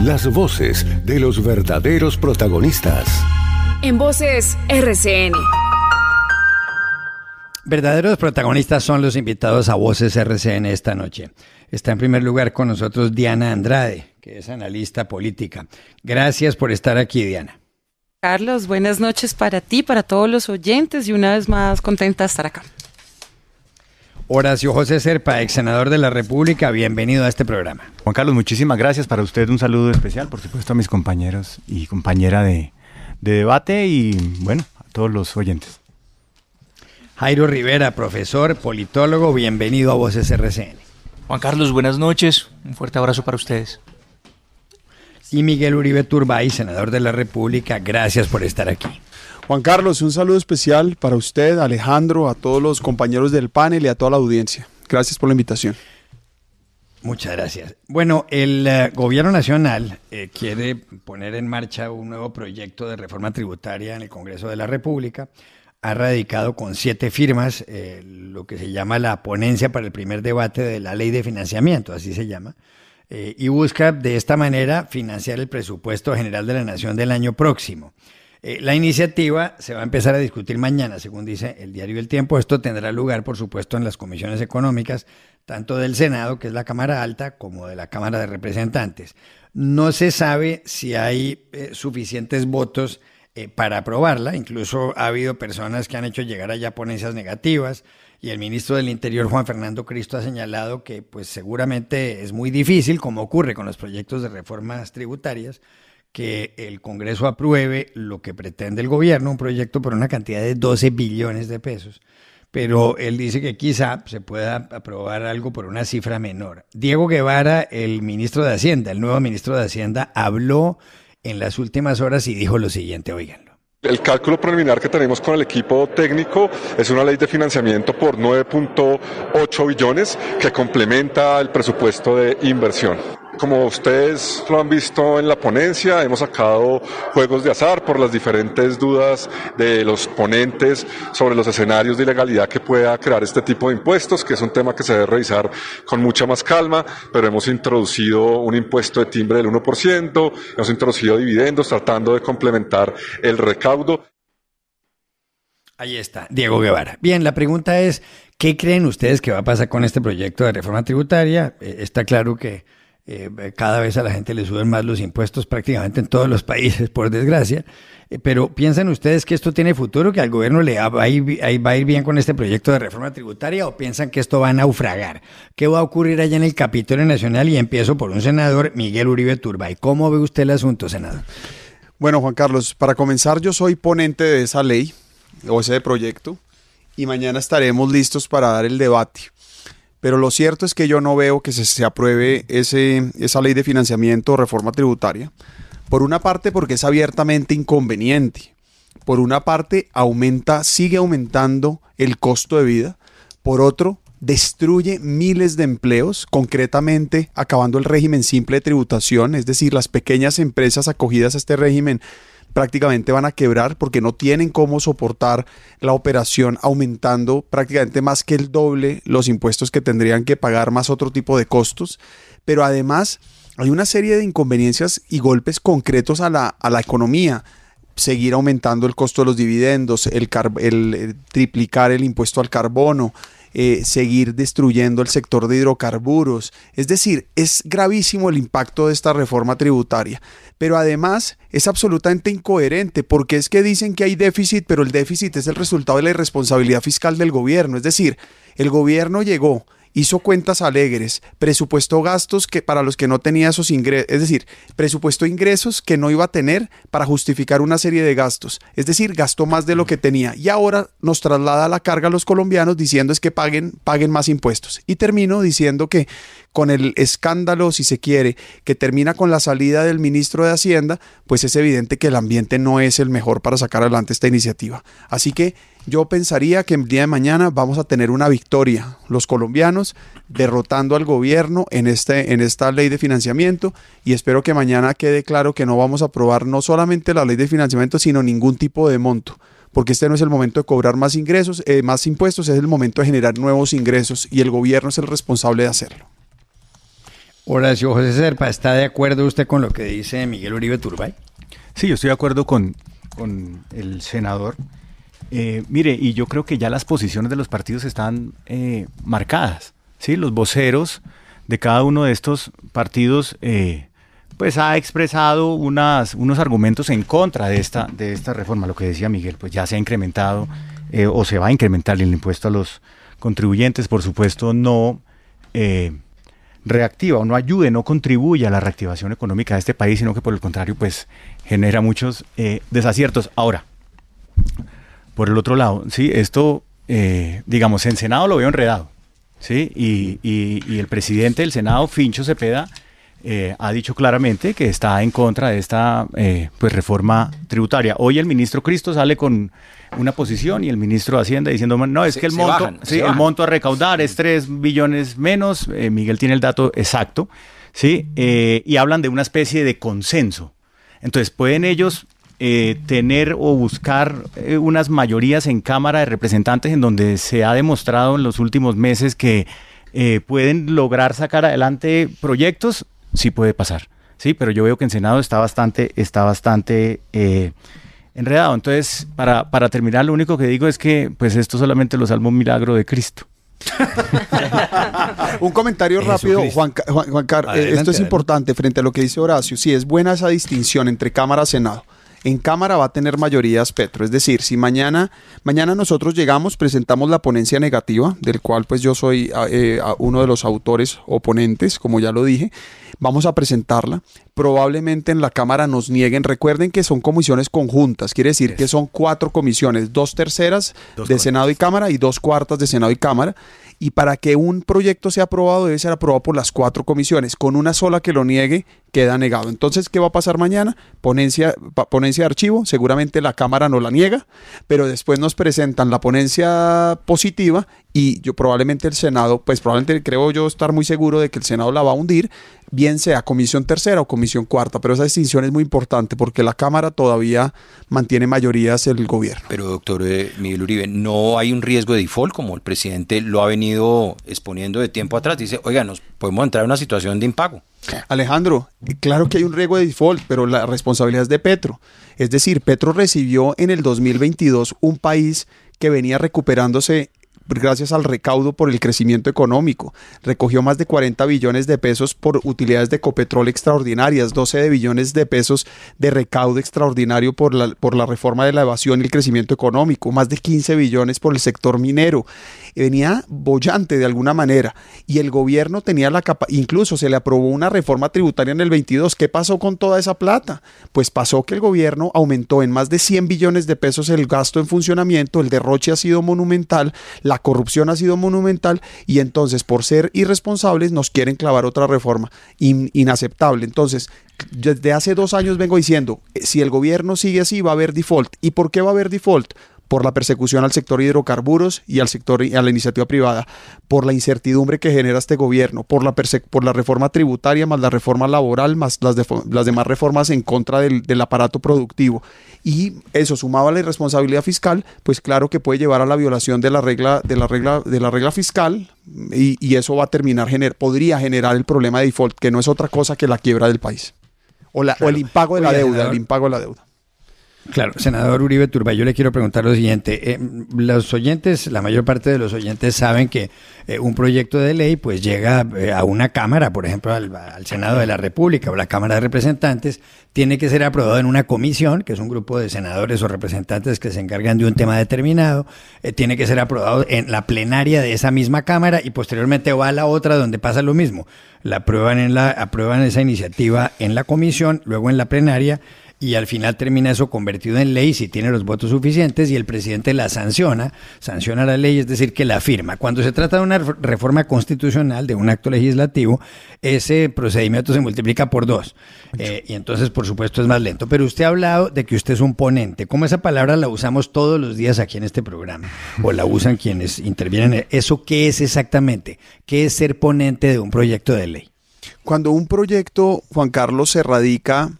Las voces de los verdaderos protagonistas. En Voces RCN. Verdaderos protagonistas son los invitados a Voces RCN esta noche. Está en primer lugar con nosotros Diana Andrade, que es analista política. Gracias por estar aquí, Diana. Carlos, buenas noches para ti, para todos los oyentes y una vez más contenta de estar acá. Horacio José Serpa, ex senador de la República, bienvenido a este programa. Juan Carlos, muchísimas gracias. Para usted un saludo especial, por supuesto a mis compañeros y compañera de debate y bueno, a todos los oyentes. Jairo Rivera, profesor, politólogo, bienvenido a Voces RCN. Juan Carlos, buenas noches, un fuerte abrazo para ustedes. Y Miguel Uribe Turbay, senador de la República, gracias por estar aquí. Juan Carlos, un saludo especial para usted, Alejandro, a todos los compañeros del panel y a toda la audiencia. Gracias por la invitación. Muchas gracias. Bueno, el gobierno nacional quiere poner en marcha un nuevo proyecto de reforma tributaria en el Congreso de la República. Ha radicado con 7 firmas lo que se llama la ponencia para el primer debate de la ley de financiamiento, así se llama, y busca de esta manera financiar el presupuesto general de la Nación del año próximo. La iniciativa se va a empezar a discutir mañana, según dice el diario El Tiempo. Esto tendrá lugar, por supuesto, en las comisiones económicas, tanto del Senado, que es la Cámara Alta, como de la Cámara de Representantes. No se sabe si hay suficientes votos para aprobarla. Incluso ha habido personas que han hecho llegar allá ponencias negativas y el ministro del Interior, Juan Fernando Cristo, ha señalado que pues seguramente es muy difícil, como ocurre con los proyectos de reformas tributarias, que el Congreso apruebe lo que pretende el gobierno, un proyecto por una cantidad de 12 billones de pesos. Pero él dice que quizá se pueda aprobar algo por una cifra menor. Diego Guevara, el ministro de Hacienda, el nuevo ministro de Hacienda, habló en las últimas horas y dijo lo siguiente, óiganlo. El cálculo preliminar que tenemos con el equipo técnico es una ley de financiamiento por 9.8 billones que complementa el presupuesto de inversión. Como ustedes lo han visto en la ponencia, hemos sacado juegos de azar por las diferentes dudas de los ponentes sobre los escenarios de ilegalidad que pueda crear este tipo de impuestos, que es un tema que se debe revisar con mucha más calma, pero hemos introducido un impuesto de timbre del 1%, hemos introducido dividendos tratando de complementar el recaudo. Ahí está, Diego Guevara. Bien, la pregunta es, ¿qué creen ustedes que va a pasar con este proyecto de reforma tributaria? Está claro que cada vez a la gente le suben más los impuestos prácticamente en todos los países, por desgracia, pero ¿piensan ustedes que esto tiene futuro, que al gobierno le va a ir bien con este proyecto de reforma tributaria o piensan que esto va a naufragar? ¿Qué va a ocurrir allá en el Capitolio Nacional? Y empiezo por un senador, Miguel Uribe Turbay. ¿Cómo ve usted el asunto, senador? Bueno, Juan Carlos, para comenzar yo soy ponente de esa ley o ese proyecto y mañana estaremos listos para dar el debate. Pero lo cierto es que yo no veo que se apruebe esa ley de financiamiento o reforma tributaria. Por una parte, porque es abiertamente inconveniente. Por una parte, sigue aumentando el costo de vida. Por otro, destruye miles de empleos, concretamente acabando el régimen simple de tributación, es decir, las pequeñas empresas acogidas a este régimen prácticamente van a quebrar porque no tienen cómo soportar la operación, aumentando prácticamente más que el doble los impuestos que tendrían que pagar, más otro tipo de costos. Pero además hay una serie de inconveniencias y golpes concretos a la economía. Seguir aumentando el costo de los dividendos, el triplicar el impuesto al carbono, seguir destruyendo el sector de hidrocarburos. Es decir, es gravísimo el impacto de esta reforma tributaria, pero además es absolutamente incoherente porque es que dicen que hay déficit, pero el déficit es el resultado de la irresponsabilidad fiscal del gobierno. Es decir, el gobierno llegó, hizo cuentas alegres, presupuestó gastos para los que no tenía esos ingresos, es decir, presupuestó ingresos que no iba a tener para justificar una serie de gastos, es decir, gastó más de lo que tenía y ahora nos traslada la carga a los colombianos diciendo es que paguen más impuestos. Y termino diciendo que con el escándalo, si se quiere, que termina con la salida del ministro de Hacienda, pues es evidente que el ambiente no es el mejor para sacar adelante esta iniciativa. Así que yo pensaría que el día de mañana vamos a tener una victoria, los colombianos, derrotando al gobierno en esta ley de financiamiento, y espero que mañana quede claro que no vamos a aprobar no solamente la ley de financiamiento, sino ningún tipo de monto, porque este no es el momento de cobrar más ingresos, más impuestos, es el momento de generar nuevos ingresos y el gobierno es el responsable de hacerlo. Horacio José Serpa, ¿está de acuerdo usted con lo que dice Miguel Uribe Turbay? Sí, yo estoy de acuerdo con el senador. Mire, y yo creo que ya las posiciones de los partidos están marcadas, ¿sí? Los voceros de cada uno de estos partidos pues ha expresado unos argumentos en contra de esta reforma. Lo que decía Miguel, pues ya se ha incrementado o se va a incrementar el impuesto a los contribuyentes. Por supuesto, no reactiva o no ayude, no contribuye a la reactivación económica de este país, sino que por el contrario, pues genera muchos desaciertos. Ahora, por el otro lado, sí, esto, digamos, en Senado lo veo enredado, ¿sí? Y el presidente del Senado, Fincho Cepeda, ha dicho claramente que está en contra de esta pues reforma tributaria. Hoy el ministro Cristo sale con una posición y el ministro de Hacienda diciendo, no, es que el monto a recaudar es 3 billones menos. Miguel tiene el dato exacto, ¿sí? Y hablan de una especie de consenso. Entonces, pueden ellos tener o buscar unas mayorías en Cámara de Representantes en donde se ha demostrado en los últimos meses que pueden lograr sacar adelante proyectos. Sí puede pasar, sí, pero yo veo que en Senado está bastante enredado. Entonces, para terminar, lo único que digo es que pues esto solamente lo salva un milagro de Cristo. Un comentario rápido, Juan Carlos. Esto es importante frente a lo que dice Horacio. Sí, es buena esa distinción entre Cámara y Senado. En Cámara va a tener mayorías Petro, es decir, si mañana nosotros llegamos, presentamos la ponencia negativa, del cual pues yo soy uno de los autores oponentes, como ya lo dije, vamos a presentarla, probablemente en la Cámara nos nieguen, recuerden que son comisiones conjuntas, quiere decir que son 4 comisiones, 2/3 de Senado y Cámara y 2/4 de Senado y Cámara, y para que un proyecto sea aprobado debe ser aprobado por las 4 comisiones, con una sola que lo niegue queda negado. Entonces, ¿qué va a pasar mañana? Ponencia de archivo, seguramente la Cámara no la niega, pero después nos presentan la ponencia positiva y probablemente el Senado, pues probablemente creo yo estar muy seguro de que el Senado la va a hundir, bien sea comisión tercera o comisión cuarta, pero esa distinción es muy importante porque la Cámara todavía mantiene mayorías el gobierno. Pero doctor Miguel Uribe, ¿no hay un riesgo de default como el presidente lo ha venido exponiendo de tiempo atrás? Dice, oiga, nos podemos entrar en una situación de impago. Alejandro, claro que hay un riesgo de default, pero la responsabilidad es de Petro. Es decir, Petro recibió en el 2022 un país que venía recuperándose gracias al recaudo por el crecimiento económico. Recogió más de 40 billones de pesos por utilidades de Ecopetrol extraordinarias, 12 billones de pesos de recaudo extraordinario por la reforma de la evasión y el crecimiento económico, más de 15 billones por el sector minero. Venía boyante de alguna manera y el gobierno tenía la capacidad, incluso se le aprobó una reforma tributaria en el 22. ¿Qué pasó con toda esa plata? Pues pasó que el gobierno aumentó en más de 100 billones de pesos el gasto en funcionamiento, el derroche ha sido monumental, la corrupción ha sido monumental y entonces por ser irresponsables nos quieren clavar otra reforma inaceptable. Entonces, desde hace 2 años vengo diciendo, si el gobierno sigue así va a haber default. ¿Y por qué va a haber default? Por la persecución al sector hidrocarburos y a la iniciativa privada, por la incertidumbre que genera este gobierno, por la reforma tributaria, más la reforma laboral, más las demás reformas en contra del aparato productivo. Y eso, sumado a la irresponsabilidad fiscal, pues claro que puede llevar a la violación de la regla fiscal y eso va a podría generar el problema de default, que no es otra cosa que la quiebra del país. O el impago de la deuda. Claro, senador Uribe Turbay, yo le quiero preguntar lo siguiente. Los oyentes, la mayor parte de los oyentes saben que un proyecto de ley pues llega a una Cámara, por ejemplo al Senado de la República o la Cámara de Representantes, tiene que ser aprobado en una comisión, que es un grupo de senadores o representantes que se encargan de un tema determinado, tiene que ser aprobado en la plenaria de esa misma Cámara y posteriormente va a la otra donde pasa lo mismo. Aprueban esa iniciativa en la comisión, luego en la plenaria, y al final termina eso convertido en ley si tiene los votos suficientes y el presidente la sanciona la ley, es decir, que la firma. Cuando se trata de una reforma constitucional, de un acto legislativo, ese procedimiento se multiplica por 2 y entonces por supuesto es más lento. Pero usted ha hablado de que usted es un ponente. ¿Cómo esa palabra la usamos todos los días aquí en este programa? ¿O la usan quienes intervienen? ¿Eso qué es exactamente? ¿Qué es ser ponente de un proyecto de ley? Cuando un proyecto, Juan Carlos, se radica,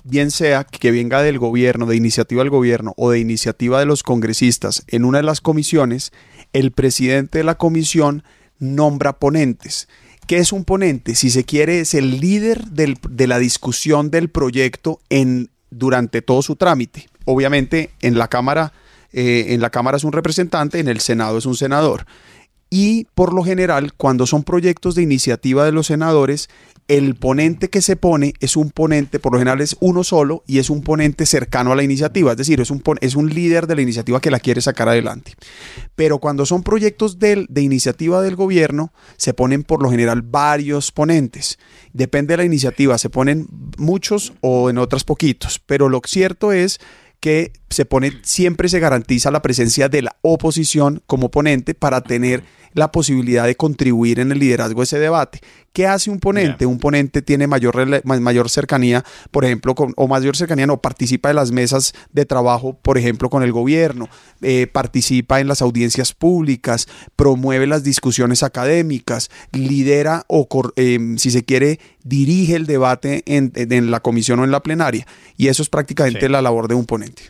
bien sea que venga del gobierno, de iniciativa del gobierno o de iniciativa de los congresistas en una de las comisiones, el presidente de la comisión nombra ponentes. ¿Qué es un ponente? Si se quiere, es el líder de la discusión del proyecto durante todo su trámite. Obviamente en la Cámara es un representante, en el Senado es un senador. Y por lo general, cuando son proyectos de iniciativa de los senadores, el ponente que se pone es un ponente, por lo general es uno solo, y es un ponente cercano a la iniciativa, es decir, es un líder de la iniciativa que la quiere sacar adelante. Pero cuando son proyectos de iniciativa del gobierno, se ponen por lo general varios ponentes. Depende de la iniciativa, se ponen muchos o en otras poquitos, pero lo cierto es que siempre se garantiza la presencia de la oposición como ponente para tener la posibilidad de contribuir en el liderazgo de ese debate. ¿Qué hace un ponente? Yeah. Un ponente tiene mayor cercanía, por ejemplo, participa de las mesas de trabajo, por ejemplo, con el gobierno, participa en las audiencias públicas, promueve las discusiones académicas, lidera o, si se quiere, dirige el debate en la comisión o en la plenaria. Y eso es prácticamente la labor de un ponente.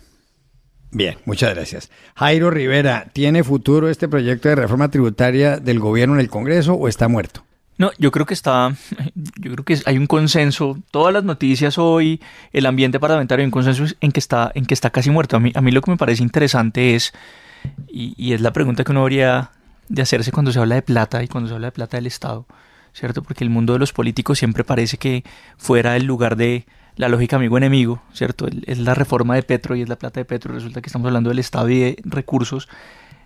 Bien, muchas gracias. Jairo Rivera, ¿tiene futuro este proyecto de reforma tributaria del gobierno en el Congreso o está muerto? No, yo creo que hay un consenso. Todas las noticias hoy, el ambiente parlamentario, hay un consenso en que está casi muerto. A mí lo que me parece interesante es, y es la pregunta que uno debería de hacerse cuando se habla de plata y cuando se habla de plata del Estado, ¿cierto? Porque el mundo de los políticos siempre parece que fuera el lugar de la lógica amigo-enemigo, ¿cierto? Es la reforma de Petro y es la plata de Petro. Resulta que estamos hablando del Estado y de recursos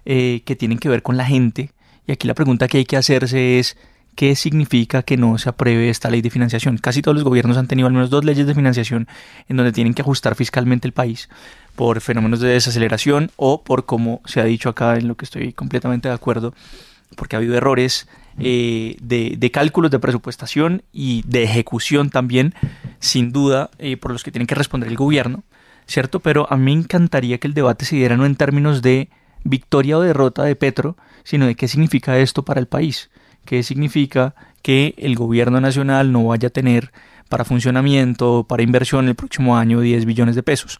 que tienen que ver con la gente. Y aquí la pregunta que hay que hacerse es, ¿qué significa que no se apruebe esta ley de financiación? Casi todos los gobiernos han tenido al menos 2 leyes de financiación en donde tienen que ajustar fiscalmente el país por fenómenos de desaceleración o por, como se ha dicho acá, en lo que estoy completamente de acuerdo, porque ha habido errores de cálculos de presupuestación y de ejecución también, sin duda, por los que tiene que responder el gobierno, ¿cierto? Pero a mí me encantaría que el debate se diera no en términos de victoria o derrota de Petro, sino de qué significa esto para el país, qué significa que el gobierno nacional no vaya a tener para funcionamiento, para inversión el próximo año 10 billones de pesos.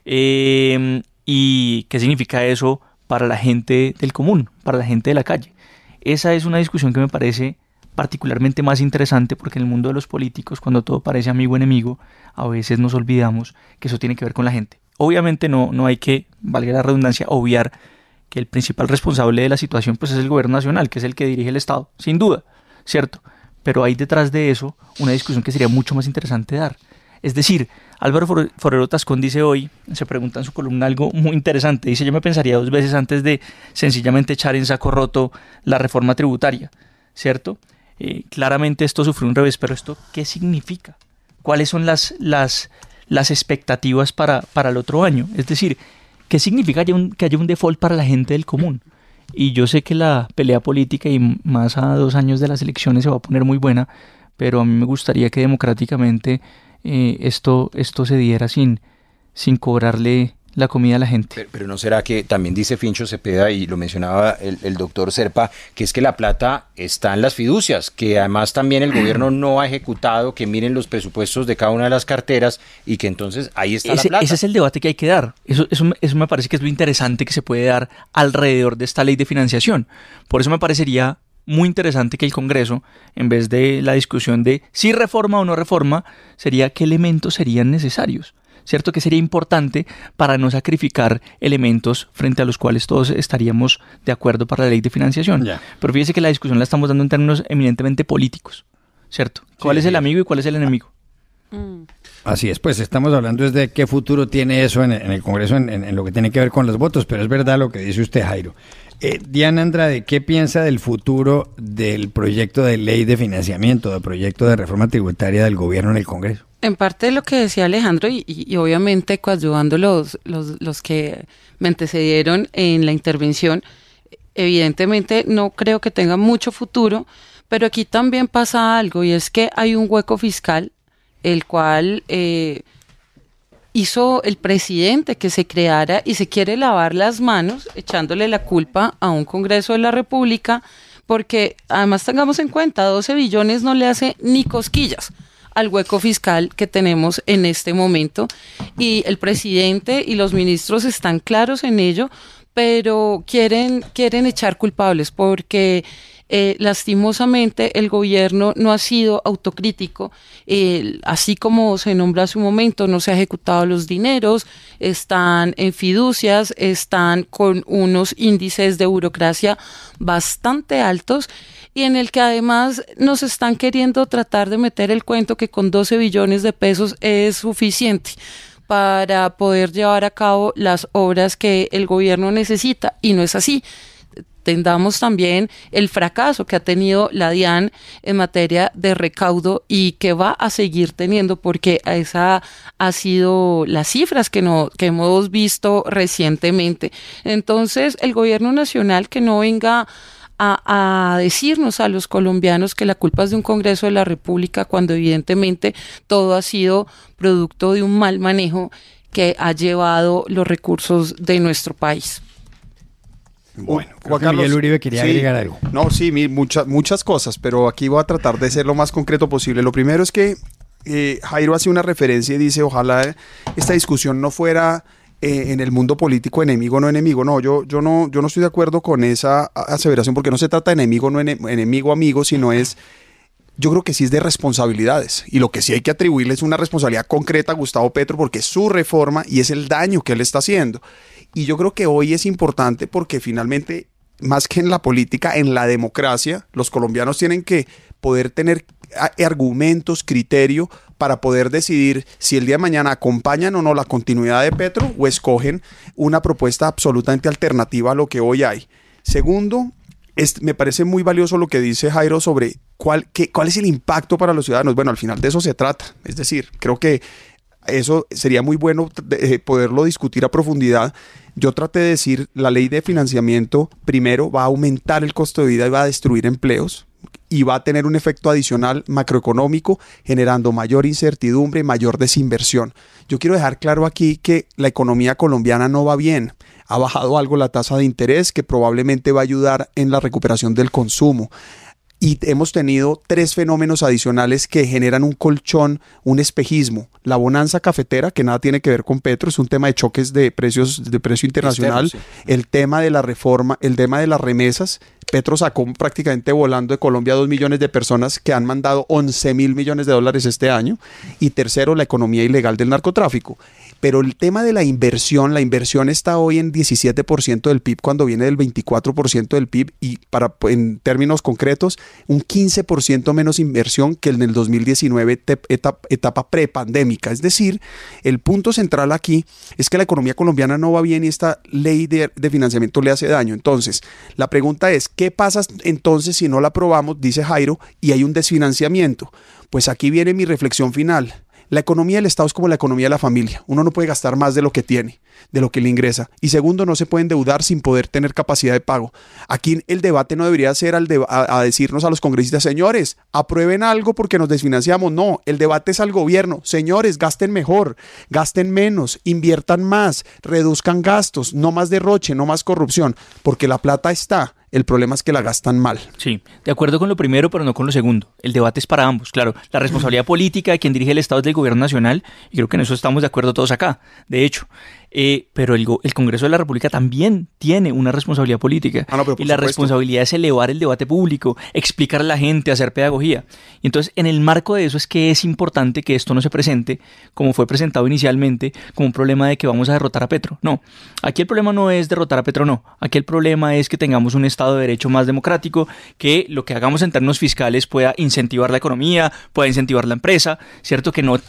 Y qué significa eso para la gente del común, para la gente de la calle. Esa es una discusión que me parece particularmente más interesante porque en el mundo de los políticos, cuando todo parece amigo-enemigo, a veces nos olvidamos que eso tiene que ver con la gente. Obviamente no hay que, valga la redundancia, obviar que el principal responsable de la situación pues es el gobierno nacional, que es el que dirige el Estado, sin duda, ¿cierto? Pero hay detrás de eso una discusión que sería mucho más interesante dar. Es decir, Álvaro Forero Tascón dice hoy, se pregunta en su columna algo muy interesante, dice: yo me pensaría 2 veces antes de sencillamente echar en saco roto la reforma tributaria, ¿cierto? Claramente esto sufrió un revés, pero ¿esto qué significa? ¿Cuáles son las expectativas para el otro año? Es decir, ¿qué significa que haya un default para la gente del común? Y yo sé que la pelea política y más a 2 años de las elecciones se va a poner muy buena, pero a mí me gustaría que democráticamente esto se diera sin cobrarle la comida a la gente. Pero ¿no será que también dice Fincho Cepeda, y lo mencionaba el doctor Serpa, que es que la plata está en las fiducias, que además también el gobierno no ha ejecutado, que miren los presupuestos de cada una de las carteras y que entonces ahí está la plata? Ese es el debate que hay que dar. Eso me parece que es lo interesante que se puede dar alrededor de esta ley de financiación. Por eso me parecería muy interesante que el Congreso, en vez de la discusión de si reforma o no reforma, sería qué elementos serían necesarios, ¿cierto? Que sería importante para no sacrificar elementos frente a los cuales todos estaríamos de acuerdo para la ley de financiación. Yeah. Pero fíjese que la discusión la estamos dando en términos eminentemente políticos, ¿cierto? ¿Cuál es el amigo y cuál es el enemigo? Así es, pues estamos hablando es de qué futuro tiene eso en el Congreso en lo que tiene que ver con los votos, pero es verdad lo que dice usted, Jairo. Diana Andrade, ¿qué piensa del futuro del proyecto de ley de financiamiento, del proyecto de reforma tributaria del gobierno en el Congreso? En parte de lo que decía Alejandro y obviamente coadyuvando los que me antecedieron en la intervención, evidentemente no creo que tenga mucho futuro, pero aquí también pasa algo y es que hay un hueco fiscal el cual hizo el presidente que se creara y se quiere lavar las manos echándole la culpa a un Congreso de la República, porque además tengamos en cuenta 12 billones no le hace ni cosquillas al hueco fiscal que tenemos en este momento y el presidente y los ministros están claros en ello, pero quieren echar culpables porque lastimosamente el gobierno no ha sido autocrítico, así como se nombra hace un momento, no se ha ejecutado los dineros, están en fiducias, están con unos índices de burocracia bastante altos y en el que además nos están queriendo tratar de meter el cuento que con 12 billones de pesos es suficiente para poder llevar a cabo las obras que el gobierno necesita, y no es así. Tendamos también el fracaso que ha tenido la DIAN en materia de recaudo y que va a seguir teniendo, porque esa ha sido las cifras que hemos visto recientemente. Entonces, el gobierno nacional que no venga a decirnos a los colombianos que la culpa es de un Congreso de la República, cuando evidentemente todo ha sido producto de un mal manejo que ha llevado los recursos de nuestro país. Bueno, Juan Carlos, Miguel Uribe quería agregar algo. No, sí, muchas cosas, pero aquí voy a tratar de ser lo más concreto posible. Lo primero es que Jairo hace una referencia y dice, ojalá esta discusión no fuera en el mundo político enemigo no enemigo. No, yo no estoy de acuerdo con esa aseveración, porque no se trata de enemigo no enemigo amigo, sino yo creo que sí es de responsabilidades, y lo que sí hay que atribuirle es una responsabilidad concreta a Gustavo Petro, porque es su reforma y es el daño que él está haciendo. Y yo creo que hoy es importante porque finalmente, más que en la política, en la democracia, los colombianos tienen que poder tener argumentos, criterio para poder decidir si el día de mañana acompañan o no la continuidad de Petro o escogen una propuesta absolutamente alternativa a lo que hoy hay. Segundo, me parece muy valioso lo que dice Jairo sobre cuál es el impacto para los ciudadanos. Bueno, al final de eso se trata. Es decir, creo que eso sería muy bueno poderlo discutir a profundidad. Yo traté de decir, la ley de financiamiento primero va a aumentar el costo de vida y va a destruir empleos, y va a tener un efecto adicional macroeconómico, generando mayor incertidumbre, mayor desinversión. Yo quiero dejar claro aquí que la economía colombiana no va bien. Ha bajado algo la tasa de interés, que probablemente va a ayudar en la recuperación del consumo. Y hemos tenido 3 fenómenos adicionales que generan un colchón, un espejismo. La bonanza cafetera, que nada tiene que ver con Petro, es un tema de choques de precios, de precio internacional. Externo, sí. El tema de la reforma, el tema de las remesas. Petro sacó prácticamente volando de Colombia a 2 millones de personas que han mandado 11.000 millones de dólares este año. Y tercero, la economía ilegal del narcotráfico. Pero el tema de la inversión está hoy en 17% del PIB cuando viene del 24% del PIB, y en términos concretos, un 15% menos inversión que en el 2019, etapa prepandémica. Es decir, el punto central aquí es que la economía colombiana no va bien y esta ley de financiamiento le hace daño. Entonces, la pregunta es, ¿qué pasa entonces si no la aprobamos? Dice Jairo, y hay un desfinanciamiento. Pues aquí viene mi reflexión final. La economía del Estado es como la economía de la familia. Uno no puede gastar más de lo que tiene, de lo que le ingresa. Y segundo, no se puede endeudar sin poder tener capacidad de pago. Aquí el debate no debería ser a decirnos a los congresistas, señores, aprueben algo porque nos desfinanciamos. No, el debate es al gobierno. Señores, gasten mejor, gasten menos, inviertan más, reduzcan gastos, no más derroche, no más corrupción, porque la plata está. El problema es que la gastan mal. Sí, de acuerdo con lo primero, pero no con lo segundo. El debate es para ambos. Claro, la responsabilidad política de quien dirige el Estado es del gobierno nacional, y creo que en eso estamos de acuerdo todos acá. De hecho, pero el Congreso de la República también tiene una responsabilidad política. Y la responsabilidad es elevar el debate público, explicar a la gente, hacer pedagogía. Y entonces, en el marco de eso es que es importante que esto no se presente, como fue presentado inicialmente, como un problema de que vamos a derrotar a Petro. No, aquí el problema no es derrotar a Petro, no. Aquí el problema es que tengamos un Estado de Derecho más democrático, que lo que hagamos en términos fiscales pueda incentivar la economía, pueda incentivar la empresa, ¿cierto? Que no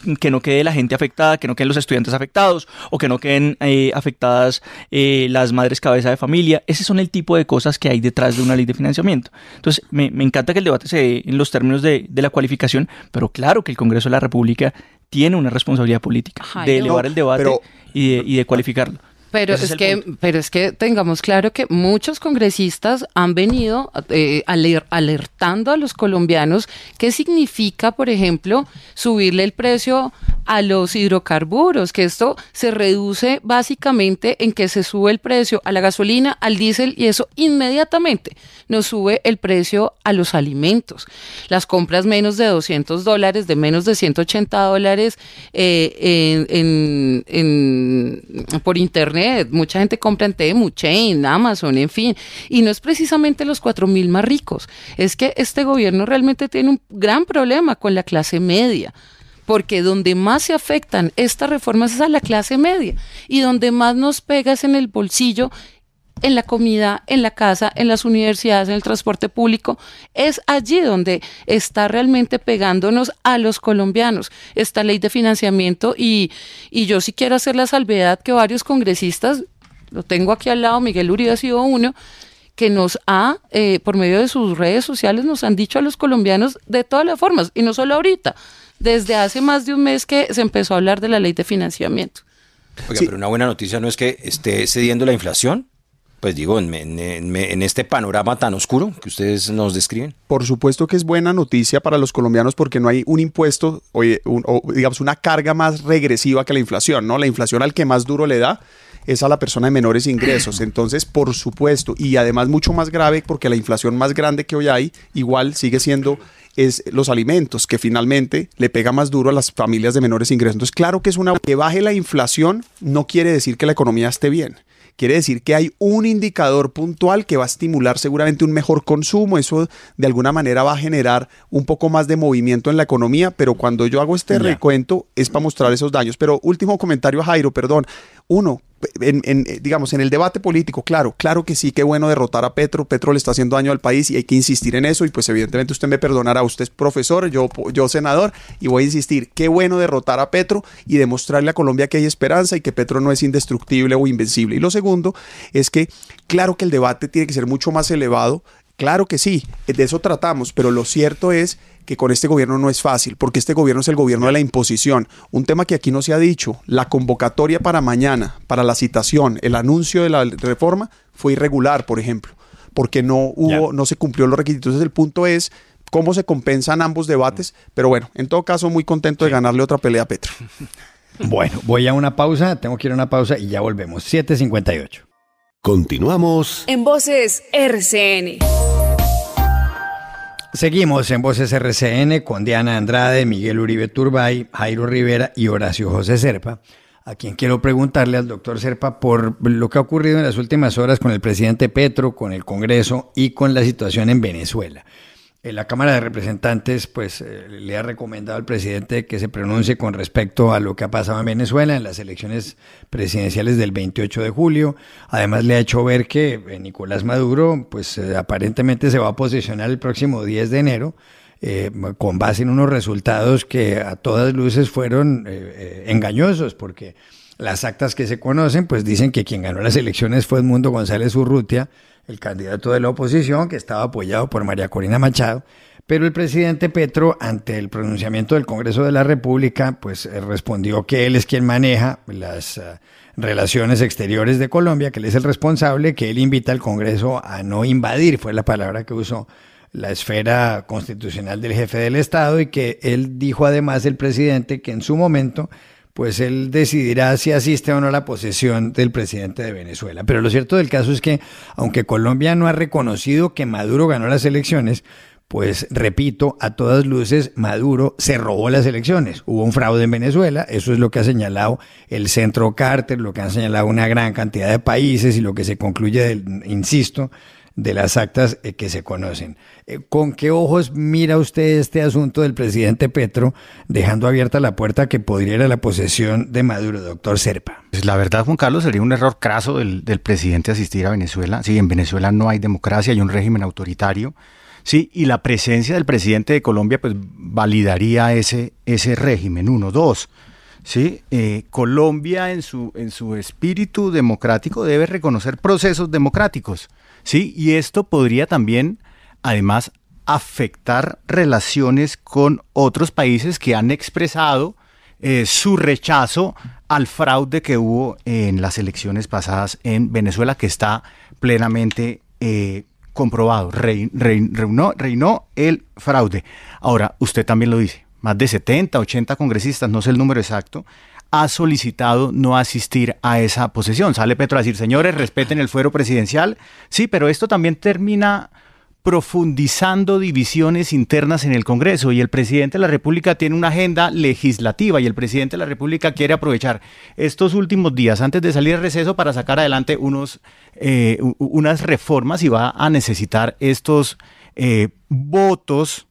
quede la gente afectada, que no queden los estudiantes afectados, o que no queden afectadas las madres cabeza de familia. Ese son el tipo de cosas que hay detrás de una ley de financiamiento. Entonces, me encanta que el debate se dé en los términos de la cualificación, pero claro que el Congreso de la República tiene una responsabilidad política de elevar el debate y de cualificarlo. Pero es que tengamos claro que muchos congresistas han venido alertando a los colombianos qué significa, por ejemplo, subirle el precio a los hidrocarburos, que esto se reduce básicamente en que se sube el precio a la gasolina, al diésel, y eso inmediatamente nos sube el precio a los alimentos. Las compras menos de $200, de menos de $180 por internet. Mucha gente compra en Temu, Chain, Amazon, en fin. Y no es precisamente los 4.000 más ricos. Es que este gobierno realmente tiene un gran problema con la clase media. Porque donde más se afectan estas reformas es a la clase media. Y donde más nos pegas en el bolsillo, en la comida, en la casa, en las universidades, en el transporte público, es allí donde está realmente pegándonos a los colombianos esta ley de financiamiento. Y yo sí quiero hacer la salvedad que varios congresistas, lo tengo aquí al lado, Miguel Uribe ha sido uno, que nos ha, por medio de sus redes sociales, nos han dicho a los colombianos de todas las formas, y no solo ahorita, desde hace más de un mes que se empezó a hablar de la ley de financiamiento. Oiga, pero una buena noticia no es que esté cediendo la inflación, pues digo, en este panorama tan oscuro que ustedes nos describen. Por supuesto que es buena noticia para los colombianos porque no hay un impuesto, digamos, una carga más regresiva que la inflación, ¿no? La inflación al que más duro le da es a la persona de menores ingresos. Entonces, por supuesto, y además mucho más grave porque la inflación más grande que hoy hay, igual sigue siendo los alimentos, que finalmente le pega más duro a las familias de menores ingresos. Entonces, claro que que baje la inflación no quiere decir que la economía esté bien. Quiere decir que hay un indicador puntual que va a estimular seguramente un mejor consumo. Eso de alguna manera va a generar un poco más de movimiento en la economía, pero cuando yo hago este recuento es para mostrar esos daños. Pero último comentario a Jairo, perdón. Uno, digamos, en el debate político, claro que sí, qué bueno derrotar a Petro. Petro le está haciendo daño al país y hay que insistir en eso. Y pues evidentemente usted me perdonará, usted es profesor, yo senador, y voy a insistir, qué bueno derrotar a Petro y demostrarle a Colombia que hay esperanza y que Petro no es indestructible o invencible. Y lo segundo es que claro que el debate tiene que ser mucho más elevado. Claro que sí, de eso tratamos, pero lo cierto es que con este gobierno no es fácil, porque este gobierno es el gobierno de la imposición. Un tema que aquí no se ha dicho, la convocatoria para mañana, para la citación, el anuncio de la reforma fue irregular, por ejemplo, porque no se cumplió los requisitos. Entonces el punto es cómo se compensan ambos debates, pero bueno, en todo caso muy contento de ganarle otra pelea a Petro. Bueno, voy a una pausa, tengo que ir a una pausa y ya volvemos. 7:58. Continuamos En Voces RCN. Seguimos en Voces RCN con Diana Andrade, Miguel Uribe Turbay, Jairo Rivera y Horacio José Zerpa, a quien quiero preguntarle al doctor Zerpa por lo que ha ocurrido en las últimas horas con el presidente Petro, con el Congreso y con la situación en Venezuela. La Cámara de Representantes le ha recomendado al presidente que se pronuncie con respecto a lo que ha pasado en Venezuela en las elecciones presidenciales del 28 de julio. Además le ha hecho ver que Nicolás Maduro aparentemente se va a posicionar el próximo 10 de enero con base en unos resultados que a todas luces fueron engañosos, porque las actas que se conocen dicen que quien ganó las elecciones fue Edmundo González Urrutia, el candidato de la oposición, que estaba apoyado por María Corina Machado, pero el presidente Petro, ante el pronunciamiento del Congreso de la República, respondió que él es quien maneja las relaciones exteriores de Colombia, que él es el responsable, que él invita al Congreso a no invadir, fue la palabra que usó, la esfera constitucional del jefe del Estado, y que él dijo además, el presidente, que en su momento él decidirá si asiste o no a la posesión del presidente de Venezuela. Pero lo cierto del caso es que, aunque Colombia no ha reconocido que Maduro ganó las elecciones, repito, a todas luces, Maduro se robó las elecciones. Hubo un fraude en Venezuela, eso es lo que ha señalado el Centro Carter, lo que han señalado una gran cantidad de países y lo que se concluye, insisto, de las actas que se conocen. ¿Con qué ojos mira usted este asunto del presidente Petro, dejando abierta la puerta que podría ir a la posesión de Maduro, doctor Zerpa? Pues la verdad, Juan Carlos, sería un error craso del presidente asistir a Venezuela. Sí, en Venezuela no hay democracia, hay un régimen autoritario. Sí, y la presencia del presidente de Colombia validaría ese régimen. 1, 2. Sí, Colombia en su espíritu democrático debe reconocer procesos democráticos. Sí, y esto podría también, además, afectar relaciones con otros países que han expresado su rechazo al fraude que hubo en las elecciones pasadas en Venezuela, que está plenamente comprobado. Reinó el fraude. Ahora, usted también lo dice, más de 70, 80 congresistas, no sé el número exacto, ha solicitado no asistir a esa posesión. Sale Petro a decir, señores, respeten el fuero presidencial. Sí, pero esto también termina profundizando divisiones internas en el Congreso, y el presidente de la República tiene una agenda legislativa, y el presidente de la República quiere aprovechar estos últimos días antes de salir de receso para sacar adelante unas reformas, y va a necesitar estos votos,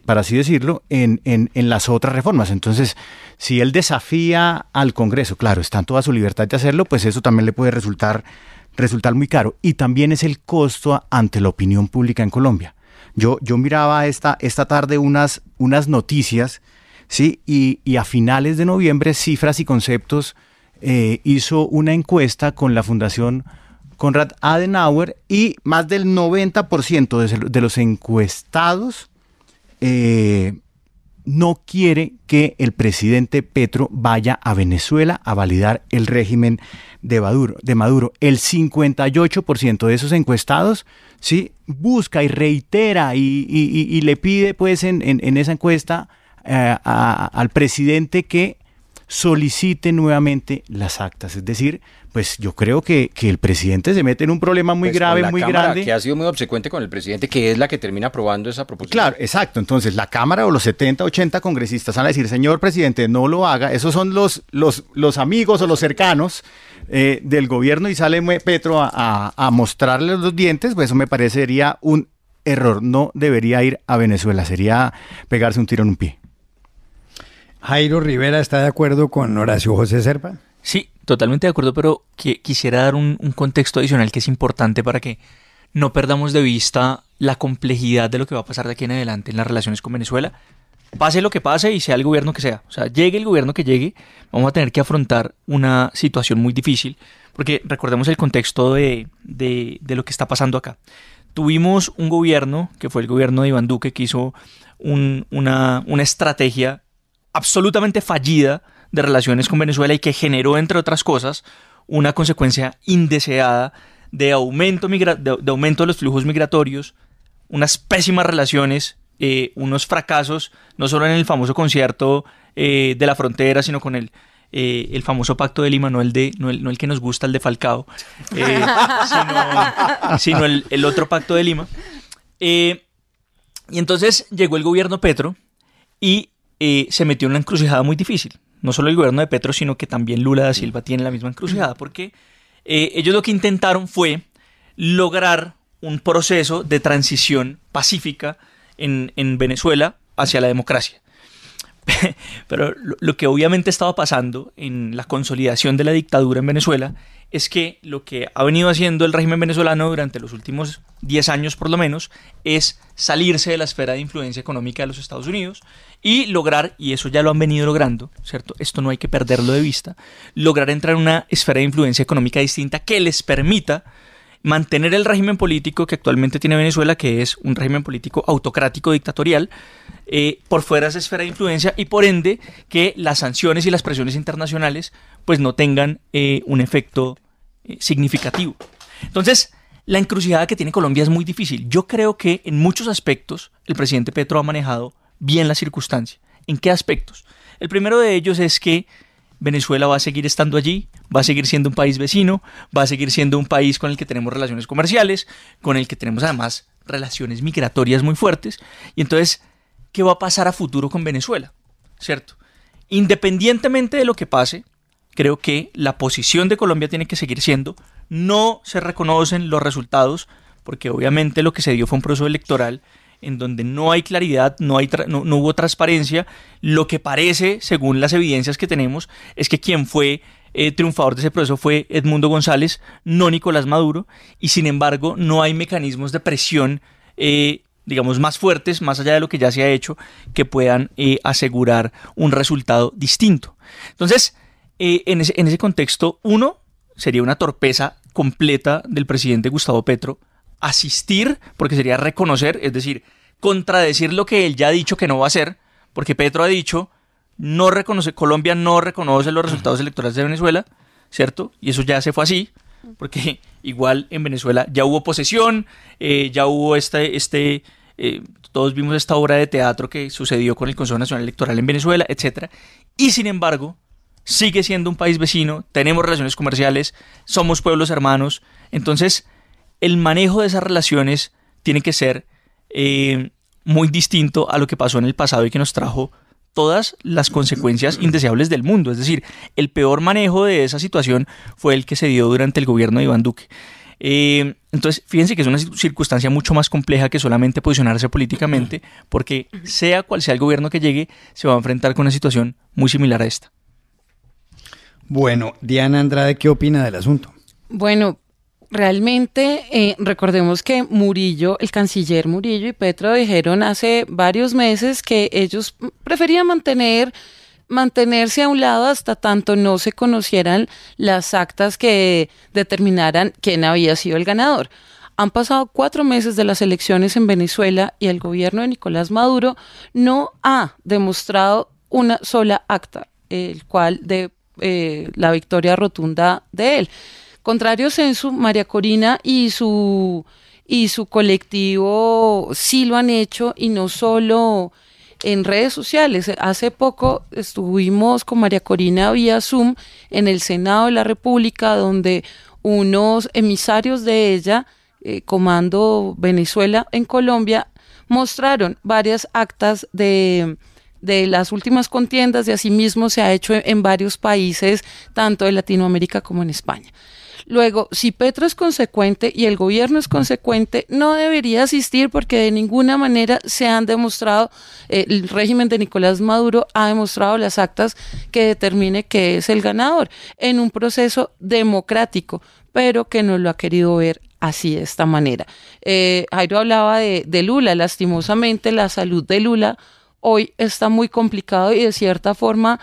para así decirlo, en las otras reformas. Entonces, si él desafía al Congreso, claro, está en toda su libertad de hacerlo, pues eso también le puede resultar muy caro, y también es el costo ante la opinión pública en Colombia. Yo miraba esta tarde unas noticias, ¿sí? Y a finales de noviembre, Cifras y Conceptos hizo una encuesta con la Fundación Konrad Adenauer, y más del 90% de los encuestados no quiere que el presidente Petro vaya a Venezuela a validar el régimen de Maduro. El 58% de esos encuestados, ¿sí?, busca y reitera y le pide, pues, en esa encuesta al presidente que solicite nuevamente las actas. Es decir, pues yo creo que el presidente se mete en un problema muy grave, muy grande. Que ha sido muy obsecuente con el presidente, que es la que termina aprobando esa proposición. Claro, exacto. Entonces la Cámara o los 70, 80 congresistas van a decir, señor presidente, no lo haga. Esos son los amigos o los cercanos del gobierno, y sale Petro a mostrarle los dientes. Pues eso me parecería un error. No debería ir a Venezuela, sería pegarse un tiro en un pie. Jairo Rivera, ¿está de acuerdo con Horacio José Serpa? Sí, totalmente de acuerdo, pero quisiera dar un contexto adicional que es importante para que no perdamos de vista la complejidad de lo que va a pasar de aquí en adelante en las relaciones con Venezuela. Pase lo que pase y sea el gobierno que sea, o sea, llegue el gobierno que llegue, vamos a tener que afrontar una situación muy difícil, porque recordemos el contexto de lo que está pasando acá. Tuvimos un gobierno, que fue el gobierno de Iván Duque, que hizo una estrategia absolutamente fallida de relaciones con Venezuela, y que generó, entre otras cosas, una consecuencia indeseada de aumento de los flujos migratorios, unas pésimas relaciones, unos fracasos, no solo en el famoso concierto de la frontera, sino con el famoso Pacto de Lima, no el que nos gusta, el de Falcao, sino el otro Pacto de Lima. Y entonces llegó el gobierno Petro y se metió en una encrucijada muy difícil. No solo el gobierno de Petro, sino que también Lula da Silva tiene la misma encrucijada, porque ellos lo que intentaron fue lograr un proceso de transición pacífica en Venezuela hacia la democracia. Pero lo que obviamente estaba pasando en la consolidación de la dictadura en Venezuela es que lo que ha venido haciendo el régimen venezolano durante los últimos 10 años por lo menos es salirse de la esfera de influencia económica de los Estados Unidos y lograr, y eso ya lo han venido logrando, ¿cierto? Esto no hay que perderlo de vista, lograr entrar en una esfera de influencia económica distinta que les permita mantener el régimen político que actualmente tiene Venezuela, que es un régimen político autocrático, dictatorial, por fuera de esa esfera de influencia, y por ende que las sanciones y las presiones internacionales pues no tengan un efecto significativo. Entonces, la encrucijada que tiene Colombia es muy difícil. Yo creo que en muchos aspectos el presidente Petro ha manejado bien la circunstancia. ¿En qué aspectos? El primero de ellos es que Venezuela va a seguir estando allí, va a seguir siendo un país vecino, va a seguir siendo un país con el que tenemos relaciones comerciales, con el que tenemos además relaciones migratorias muy fuertes. Y entonces, ¿qué va a pasar a futuro con Venezuela? ¿Cierto? Independientemente de lo que pase, creo que la posición de Colombia tiene que seguir siendo: no se reconocen los resultados, porque obviamente lo que se dio fue un proceso electoral en donde no hay claridad, no hubo transparencia. Lo que parece, según las evidencias que tenemos, es que quien fue triunfador de ese proceso fue Edmundo González, no Nicolás Maduro, y sin embargo no hay mecanismos de presión, digamos, más fuertes, más allá de lo que ya se ha hecho, que puedan asegurar un resultado distinto. Entonces, en ese contexto, uno, sería una torpeza completa del presidente Gustavo Petro asistir, porque sería reconocer, es decir, contradecir lo que él ya ha dicho que no va a hacer, porque Petro ha dicho, Colombia no reconoce los resultados electorales de Venezuela, ¿cierto? Y eso ya se fue así, porque igual en Venezuela ya hubo posesión, ya hubo todos vimos esta obra de teatro que sucedió con el Consejo Nacional Electoral en Venezuela, etc. Y sin embargo, sigue siendo un país vecino, tenemos relaciones comerciales, somos pueblos hermanos. Entonces, el manejo de esas relaciones tiene que ser muy distinto a lo que pasó en el pasado y que nos trajo todas las consecuencias indeseables del mundo. Es decir, el peor manejo de esa situación fue el que se dio durante el gobierno de Iván Duque. Entonces, fíjense que es una circunstancia mucho más compleja que solamente posicionarse políticamente, porque sea cual sea el gobierno que llegue, se va a enfrentar con una situación muy similar a esta. Bueno, Diana Andrade, ¿qué opina del asunto? Bueno, realmente recordemos que Murillo, el canciller Murillo y Petro dijeron hace varios meses que ellos preferían mantenerse a un lado hasta tanto no se conocieran las actas que determinaran quién había sido el ganador. Han pasado 4 meses de las elecciones en Venezuela y el gobierno de Nicolás Maduro no ha demostrado una sola acta, el cual de la victoria rotunda de él. Contrario censo, María Corina y su colectivo sí lo han hecho, y no solo en redes sociales. Hace poco estuvimos con María Corina vía Zoom en el Senado de la República, donde unos emisarios de ella, Comando Venezuela en Colombia, mostraron varias actas de las últimas contiendas, y asimismo se ha hecho en varios países, tanto de Latinoamérica como en España. Luego, si Petro es consecuente y el gobierno es consecuente, no debería asistir, porque de ninguna manera se han demostrado, el régimen de Nicolás Maduro ha demostrado las actas que determine que es el ganador en un proceso democrático, pero que no lo ha querido ver así, de esta manera. Jairo hablaba de Lula. Lastimosamente, la salud de Lula hoy está muy complicado y de cierta forma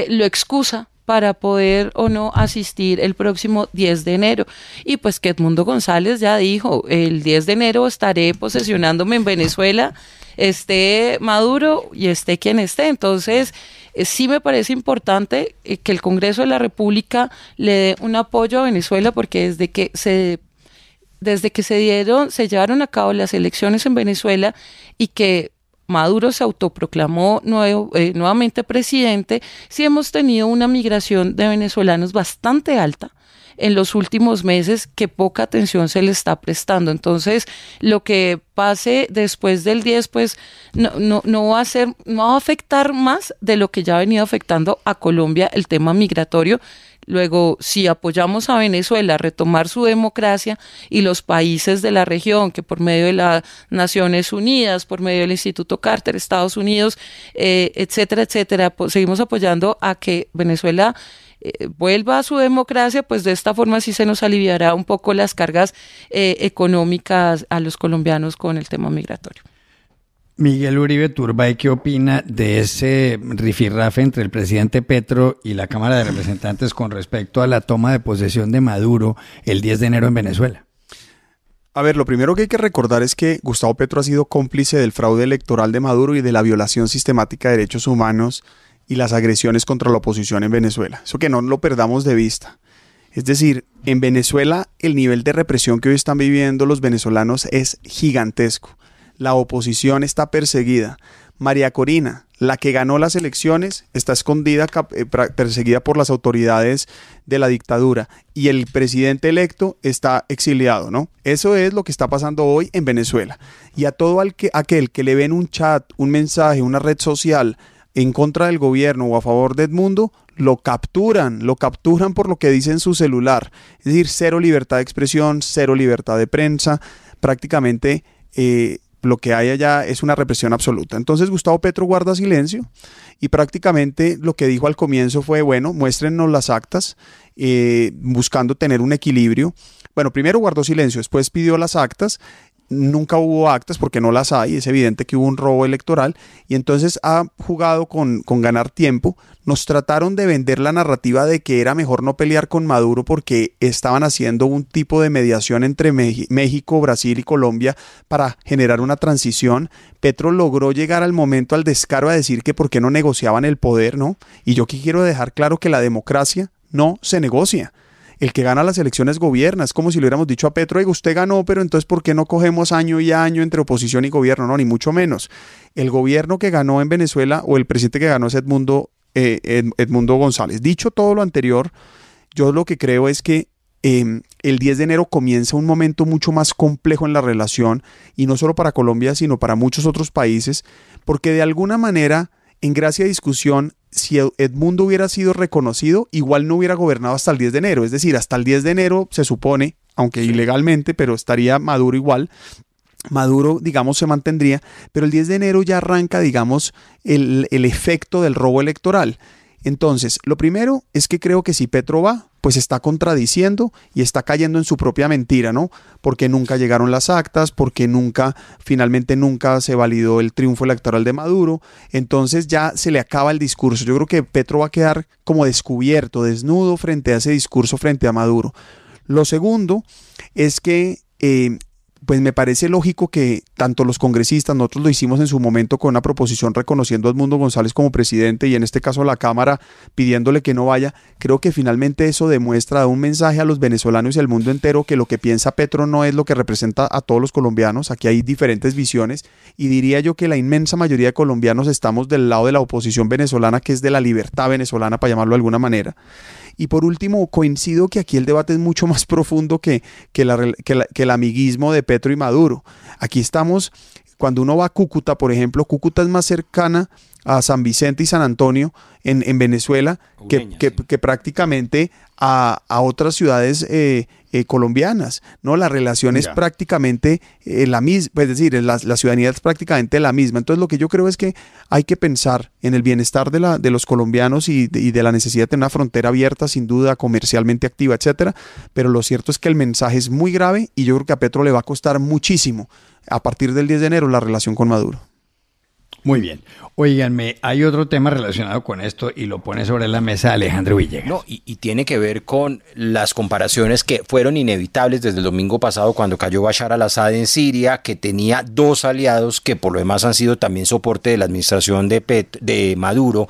lo excusa para poder o no asistir el próximo 10 de enero. Y pues que Edmundo González ya dijo, el 10 de enero estaré posesionándome en Venezuela, esté Maduro y esté quien esté. Entonces, sí me parece importante que el Congreso de la República le dé un apoyo a Venezuela, porque desde que se llevaron a cabo las elecciones en Venezuela y que Maduro se autoproclamó nuevamente presidente, sí hemos tenido una migración de venezolanos bastante alta en los últimos meses, que poca atención se le está prestando. Entonces, lo que pase después del 10, pues no va a afectar más de lo que ya ha venido afectando a Colombia el tema migratorio. Luego, si apoyamos a Venezuela a retomar su democracia, y los países de la región, que por medio de las Naciones Unidas, por medio del Instituto Carter, Estados Unidos, etcétera, etcétera, pues seguimos apoyando a que Venezuela vuelva a su democracia, pues de esta forma sí se nos aliviará un poco las cargas económicas a los colombianos con el tema migratorio. Miguel Uribe Turbay, ¿qué opina de ese rifirrafe entre el presidente Petro y la Cámara de Representantes con respecto a la toma de posesión de Maduro el 10 de enero en Venezuela? A ver, lo primero que hay que recordar es que Gustavo Petro ha sido cómplice del fraude electoral de Maduro y de la violación sistemática de derechos humanos y las agresiones contra la oposición en Venezuela. Eso que no lo perdamos de vista. Es decir, en Venezuela el nivel de represión que hoy están viviendo los venezolanos es gigantesco. La oposición está perseguida. María Corina, la que ganó las elecciones, está escondida, perseguida por las autoridades de la dictadura, y el presidente electo está exiliado, ¿no? Eso es lo que está pasando hoy en Venezuela. Y a todo aquel que le ven un chat, un mensaje, una red social en contra del gobierno o a favor de Edmundo, lo capturan por lo que dice en su celular. Es decir, cero libertad de expresión, cero libertad de prensa, prácticamente lo que hay allá es una represión absoluta. Entonces Gustavo Petro guarda silencio y prácticamente lo que dijo al comienzo fue, bueno, muéstrennos las actas, buscando tener un equilibrio. Bueno, primero guardó silencio, después pidió las actas. Nunca hubo actas porque no las hay, es evidente que hubo un robo electoral, y entonces ha jugado con ganar tiempo. Nos trataron de vender la narrativa de que era mejor no pelear con Maduro porque estaban haciendo un tipo de mediación entre México, Brasil y Colombia para generar una transición. Petro logró llegar al momento, al descaro, a decir que por qué no negociaban el poder, ¿no? Y yo aquí quiero dejar claro que la democracia no se negocia. el que gana las elecciones gobierna. Es como si le hubiéramos dicho a Petro, oiga, usted ganó, pero entonces ¿por qué no cogemos año y año entre oposición y gobierno? No, ni mucho menos. El gobierno que ganó en Venezuela o el presidente que ganó es Edmundo González. Dicho todo lo anterior, yo lo que creo es que el 10 de enero comienza un momento mucho más complejo en la relación, y no solo para Colombia, sino para muchos otros países, porque de alguna manera, en gracia de discusión, si Edmundo hubiera sido reconocido, igual no hubiera gobernado hasta el 10 de enero. Es decir, hasta el 10 de enero se supone, aunque ilegalmente, pero estaría Maduro igual. Maduro, digamos, se mantendría, pero el 10 de enero ya arranca, digamos, el efecto del robo electoral. Entonces, lo primero es que creo que si Petro va, pues está contradiciendo y está cayendo en su propia mentira, ¿no? Porque nunca llegaron las actas, porque finalmente nunca se validó el triunfo electoral de Maduro. Entonces ya se le acaba el discurso. Yo creo que Petro va a quedar como descubierto, desnudo frente a ese discurso frente a Maduro. Lo segundo es que pues me parece lógico que tanto los congresistas, nosotros lo hicimos en su momento con una proposición reconociendo a Edmundo González como presidente, y en este caso la Cámara pidiéndole que no vaya. Creo que finalmente eso demuestra, da un mensaje a los venezolanos y al mundo entero que lo que piensa Petro no es lo que representa a todos los colombianos. Aquí hay diferentes visiones, y diría yo que la inmensa mayoría de colombianos estamos del lado de la oposición venezolana, que es de la libertad venezolana, para llamarlo de alguna manera. Y por último, coincido que aquí el debate es mucho más profundo que el amiguismo de Petro y Maduro. Aquí estamos, cuando uno va a Cúcuta, por ejemplo, Cúcuta es más cercana a San Vicente y San Antonio en Venezuela que prácticamente a otras ciudades colombianas, ¿no? La relación es prácticamente la misma, es decir, la ciudadanía es prácticamente la misma. Entonces lo que yo creo es que hay que pensar en el bienestar de los colombianos y de la necesidad de tener una frontera abierta, sin duda, comercialmente activa, etcétera, pero lo cierto es que el mensaje es muy grave, y yo creo que a Petro le va a costar muchísimo a partir del 10 de enero la relación con Maduro. Muy bien. Óiganme, hay otro tema relacionado con esto y lo pone sobre la mesa Alejandro Villegas. No, y tiene que ver con las comparaciones que fueron inevitables desde el domingo pasado, cuando cayó Bashar al-Assad en Siria, que tenía dos aliados que por lo demás han sido también soporte de la administración de Maduro,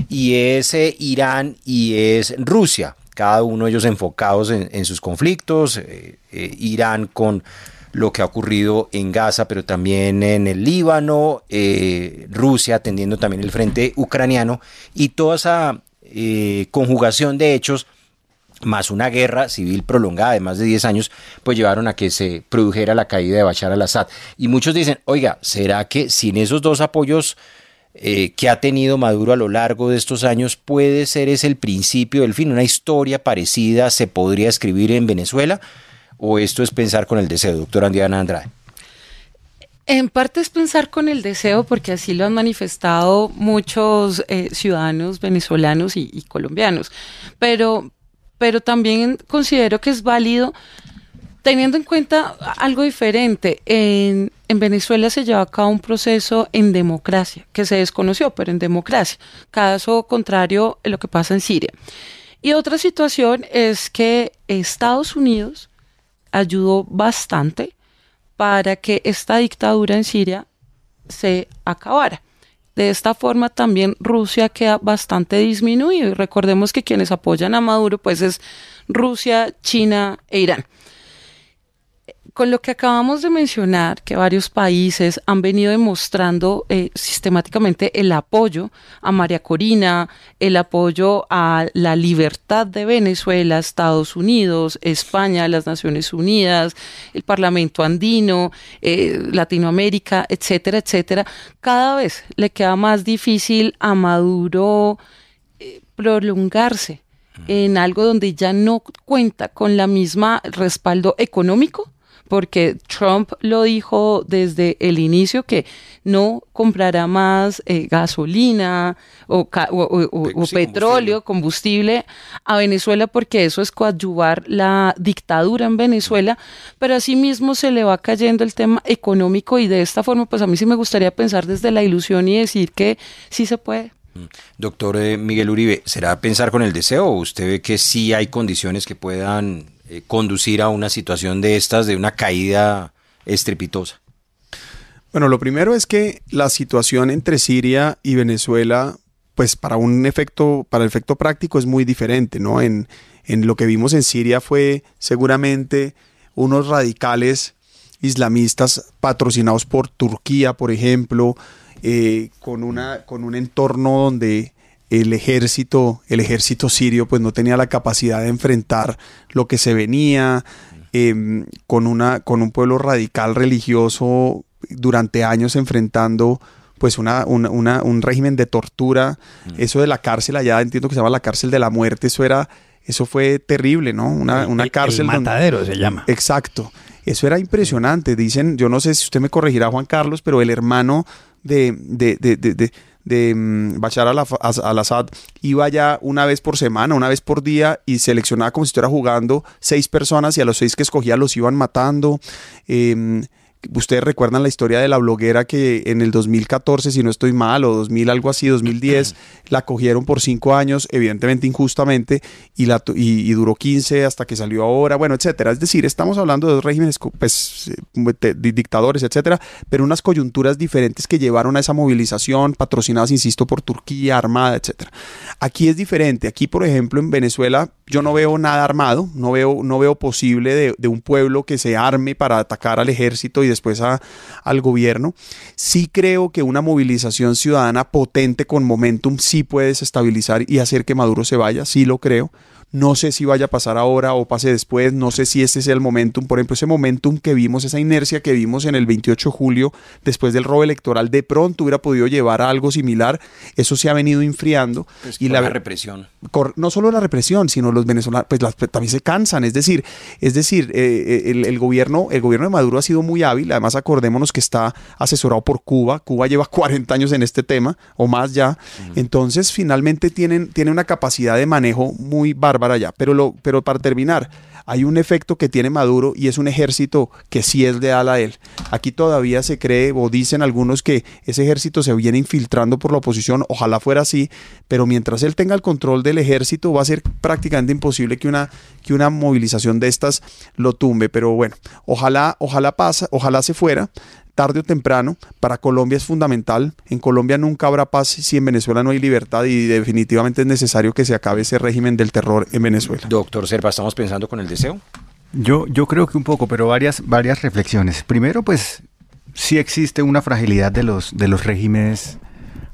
y es Irán y es Rusia, cada uno de ellos enfocados en sus conflictos. Irán con lo que ha ocurrido en Gaza, pero también en el Líbano, Rusia atendiendo también el frente ucraniano, y toda esa conjugación de hechos, más una guerra civil prolongada de más de 10 años, pues llevaron a que se produjera la caída de Bashar al-Assad. Y muchos dicen, oiga, ¿será que sin esos dos apoyos que ha tenido Maduro a lo largo de estos años puede ser ese el principio del fin? ¿Una historia parecida se podría escribir en Venezuela? ¿O esto es pensar con el deseo, doctora Diana Andrade? En parte es pensar con el deseo, porque así lo han manifestado muchos ciudadanos venezolanos y colombianos, pero también considero que es válido teniendo en cuenta algo diferente. En Venezuela se lleva a cabo un proceso en democracia, que se desconoció, pero en democracia, caso contrario a lo que pasa en Siria. Y otra situación es que Estados Unidos ayudó bastante para que esta dictadura en Siria se acabara. De esta forma también Rusia queda bastante disminuido, y recordemos que quienes apoyan a Maduro pues es Rusia, China e Irán. Con lo que acabamos de mencionar, que varios países han venido demostrando sistemáticamente el apoyo a María Corina, el apoyo a la libertad de Venezuela, Estados Unidos, España, las Naciones Unidas, el Parlamento Andino, Latinoamérica, etcétera, etcétera, cada vez le queda más difícil a Maduro prolongarse en algo donde ya no cuenta con la misma respaldo económico, porque Trump lo dijo desde el inicio que no comprará más gasolina o petróleo, combustible a Venezuela, porque eso es coadyuvar la dictadura en Venezuela, pero asimismo se le va cayendo el tema económico, y de esta forma pues a mí sí me gustaría pensar desde la ilusión y decir que sí se puede. Doctor Miguel Uribe, ¿será pensar con el deseo, o usted ve que sí hay condiciones que puedan conducir a una situación de estas, de una caída estrepitosa? Bueno, lo primero es que la situación entre Siria y Venezuela pues para el efecto práctico es muy diferente, ¿no? En lo que vimos en Siria fue seguramente unos radicales islamistas patrocinados por Turquía, por ejemplo, con un entorno donde el ejército sirio pues no tenía la capacidad de enfrentar lo que se venía, con un pueblo radical religioso durante años enfrentando pues un régimen de tortura. Eso de la cárcel allá, entiendo que se llama la cárcel de la muerte, eso fue terrible, ¿no? Una cárcel el matadero se llama. Exacto. Eso era impresionante. Dicen, yo no sé si usted me corregirá, Juan Carlos, pero el hermano de Bashar al-Assad iba ya una vez por semana, una vez por día, y seleccionaba como si estuviera jugando 6 personas, y a los 6 que escogía los iban matando. Ustedes recuerdan la historia de la bloguera que en el 2014, si no estoy mal, o 2000, algo así, 2010, la cogieron por 5 años, evidentemente injustamente, y duró 15 hasta que salió ahora, bueno, etcétera. Es decir, estamos hablando de 2 regímenes, pues, dictadores, etcétera, pero unas coyunturas diferentes que llevaron a esa movilización, patrocinadas, insisto, por Turquía, armada, etcétera. Aquí es diferente. Aquí, por ejemplo, en Venezuela, yo no veo nada armado, no veo posible de un pueblo que se arme para atacar al ejército y después al gobierno. Sí creo que una movilización ciudadana potente con momentum sí puede desestabilizar y hacer que Maduro se vaya, sí lo creo. No sé si vaya a pasar ahora o pase después, no sé si este es el momentum. Por ejemplo, ese momentum que vimos, esa inercia que vimos en el 28 de julio, después del robo electoral, de pronto hubiera podido llevar a algo similar. Eso se ha venido enfriando. Pues y la represión. No solo la represión, sino los venezolanos, pues también se cansan. Es decir, el gobierno de Maduro ha sido muy hábil. Además, acordémonos que está asesorado por Cuba. Cuba lleva 40 años en este tema, o más ya. Entonces, finalmente tiene una capacidad de manejo muy bárbara ya. Pero para terminar, hay un efecto que tiene Maduro, y es un ejército que sí es leal a él. Aquí todavía se cree, o dicen algunos, que ese ejército se viene infiltrando por la oposición. Ojalá fuera así, pero mientras él tenga el control del ejército, va a ser prácticamente imposible que una movilización de estas lo tumbe. Pero bueno, ojalá se fuera. Tarde o temprano. Para Colombia es fundamental. En Colombia nunca habrá paz si en Venezuela no hay libertad, y definitivamente es necesario que se acabe ese régimen del terror en Venezuela. Doctor Serpa, ¿estamos pensando con el deseo? Yo creo que un poco, pero varias reflexiones. Primero, pues sí existe una fragilidad de los regímenes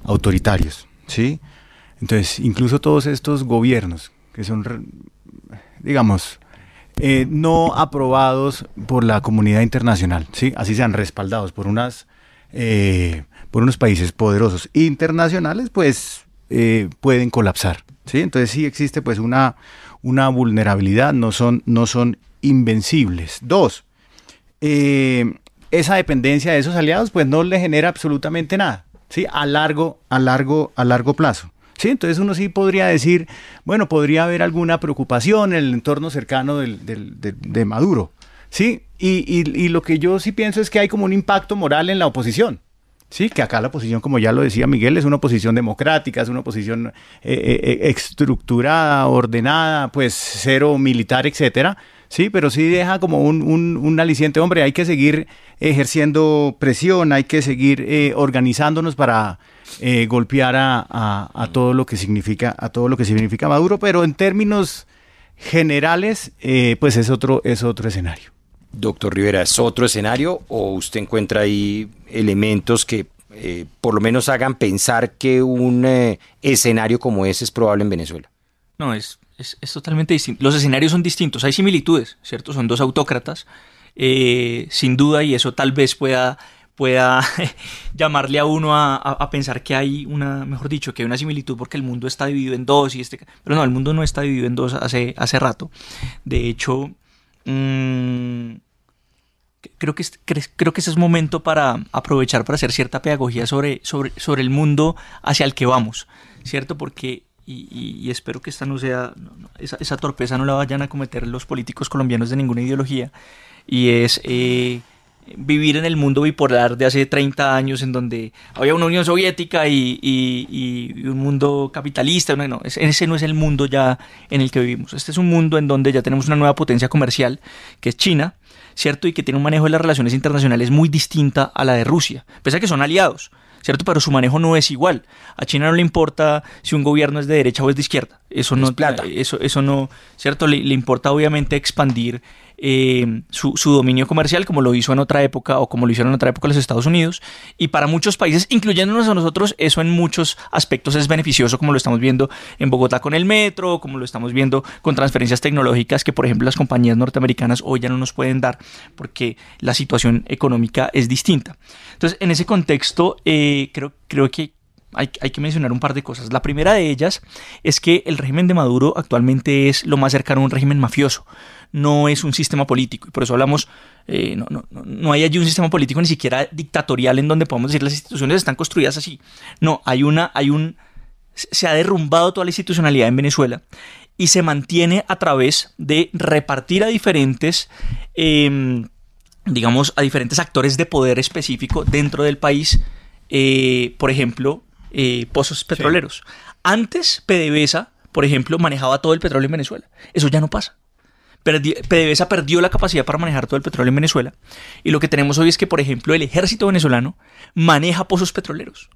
autoritarios, ¿sí? Entonces, incluso todos estos gobiernos que son, digamos, no aprobados por la comunidad internacional, ¿sí? Así sean respaldados por unos países poderosos internacionales, pues pueden colapsar, ¿sí? Entonces sí existe pues una vulnerabilidad, no son invencibles. 2, esa dependencia de esos aliados pues no le genera absolutamente nada, ¿sí? A largo plazo. Sí, entonces uno sí podría decir, bueno, podría haber alguna preocupación en el entorno cercano de Maduro, ¿sí? Y lo que yo sí pienso es que hay como un impacto moral en la oposición, ¿sí? Que acá la oposición, como ya lo decía Miguel, es una oposición democrática, es una oposición estructurada, ordenada, pues cero militar, etcétera, sí, pero sí deja como un aliciente. Hombre, hay que seguir ejerciendo presión, hay que seguir organizándonos para golpear a todo lo que significa Maduro, pero en términos generales, pues es otro escenario. Doctor Rivera, ¿es otro escenario o usted encuentra ahí elementos que por lo menos hagan pensar que un escenario como ese es probable en Venezuela? No, es totalmente distinto. Los escenarios son distintos, hay similitudes, ¿cierto? Son 2 autócratas, sin duda, y eso tal vez pueda llamarle a uno a pensar que hay que hay una similitud porque el mundo está dividido en 2 pero no, el mundo no está dividido en 2 hace rato. De hecho, creo que ese es momento para aprovechar para hacer cierta pedagogía sobre el mundo hacia el que vamos, ¿cierto? Porque y espero que esta no sea esa torpeza no la vayan a cometer los políticos colombianos de ninguna ideología, y es vivir en el mundo bipolar de hace 30 años en donde había una Unión Soviética y un mundo capitalista. No, ese no es el mundo ya en el que vivimos. Este es un mundo en donde ya tenemos una nueva potencia comercial, que es China, ¿cierto? Y que tiene un manejo de las relaciones internacionales muy distinta a la de Rusia, pese a que son aliados, ¿cierto? Pero su manejo no es igual. A China no le importa si un gobierno es de derecha o es de izquierda. Eso no, eso no, ¿cierto? Le importa obviamente expandir su dominio comercial, como lo hizo en otra época o como lo hicieron en otra época los Estados Unidos, y para muchos países, incluyéndonos a nosotros, eso en muchos aspectos es beneficioso, como lo estamos viendo en Bogotá con el metro, como lo estamos viendo con transferencias tecnológicas que, por ejemplo, las compañías norteamericanas hoy ya no nos pueden dar porque la situación económica es distinta. Entonces, en ese contexto, creo que hay que mencionar un par de cosas. La primera de ellas es que el régimen de Maduro actualmente es lo más cercano a un régimen mafioso. No es un sistema político, y por eso hablamos, no hay allí un sistema político ni siquiera dictatorial en donde podemos decir las instituciones están construidas así. No, se ha derrumbado toda la institucionalidad en Venezuela y se mantiene a través de repartir a diferentes, a diferentes actores de poder específico dentro del país, por ejemplo, pozos petroleros. Sí. Antes, PDVSA, por ejemplo, manejaba todo el petróleo en Venezuela. Eso ya no pasa. PDVSA perdió la capacidad para manejar todo el petróleo en Venezuela, y lo que tenemos hoy es que, por ejemplo, el ejército venezolano maneja pozos petroleros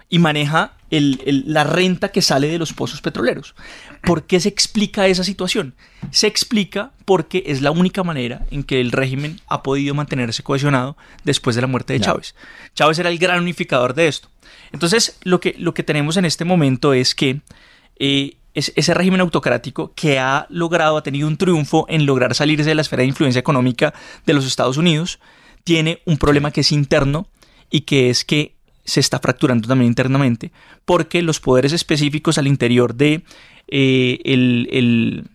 y maneja la renta que sale de los pozos petroleros. ¿Por qué se explica esa situación? Se explica porque es la única manera en que el régimen ha podido mantenerse cohesionado después de la muerte de Chávez. Chávez era el gran unificador de esto. Entonces, lo que tenemos en este momento es que es ese régimen autocrático que ha tenido un triunfo en lograr salirse de la esfera de influencia económica de los Estados Unidos, tiene un problema que es interno, y que es que se está fracturando también internamente, porque los poderes específicos al interior de el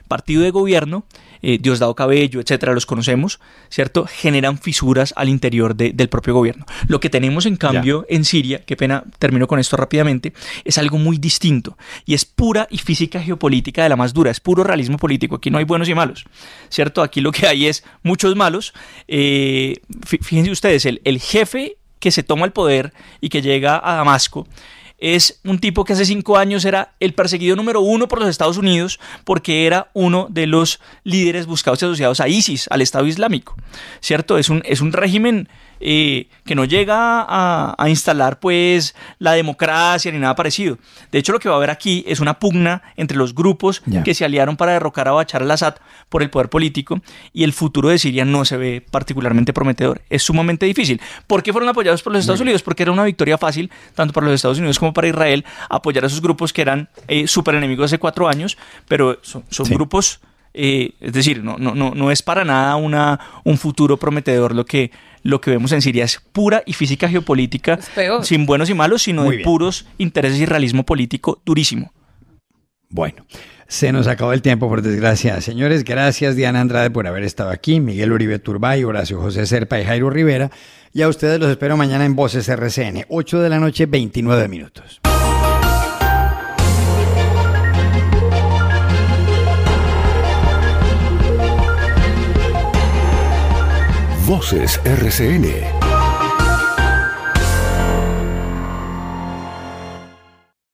partido de gobierno, Diosdado Cabello, etcétera, los conocemos, ¿cierto? Generan fisuras al interior del propio gobierno. Lo que tenemos, en cambio, en Siria, qué pena, termino con esto rápidamente, es algo muy distinto, y es pura y física geopolítica de la más dura, es puro realismo político. Aquí no hay buenos y malos, ¿cierto? Aquí lo que hay es muchos malos. Fíjense ustedes, el jefe que se toma el poder y que llega a Damasco es un tipo que hace 5 años era el perseguido número 1 por los Estados Unidos, porque era uno de los líderes buscados y asociados a ISIS, al Estado Islámico, ¿cierto? Es un régimen que no llega a instalar pues la democracia ni nada parecido. De hecho, lo que va a haber aquí es una pugna entre los grupos que se aliaron para derrocar a Bashar al-Assad por el poder político, y el futuro de Siria no se ve particularmente prometedor. Es sumamente difícil. ¿Por qué fueron apoyados por los Estados Unidos? Porque era una victoria fácil, tanto para los Estados Unidos como para Israel, apoyar a esos grupos que eran súper enemigos hace 4 años, pero son grupos... es decir, no es para nada un futuro prometedor. Lo que vemos en Siria es pura y física geopolítica, sin buenos y malos, sino de puros intereses y realismo político durísimo. Bueno, se nos acabó el tiempo, por desgracia. Señores, gracias Diana Andrade por haber estado aquí, Miguel Uribe Turbay, Horacio José Serpa y Jairo Rivera, y a ustedes los espero mañana en Voces RCN, 8 de la noche, 29 minutos. Voces RCN.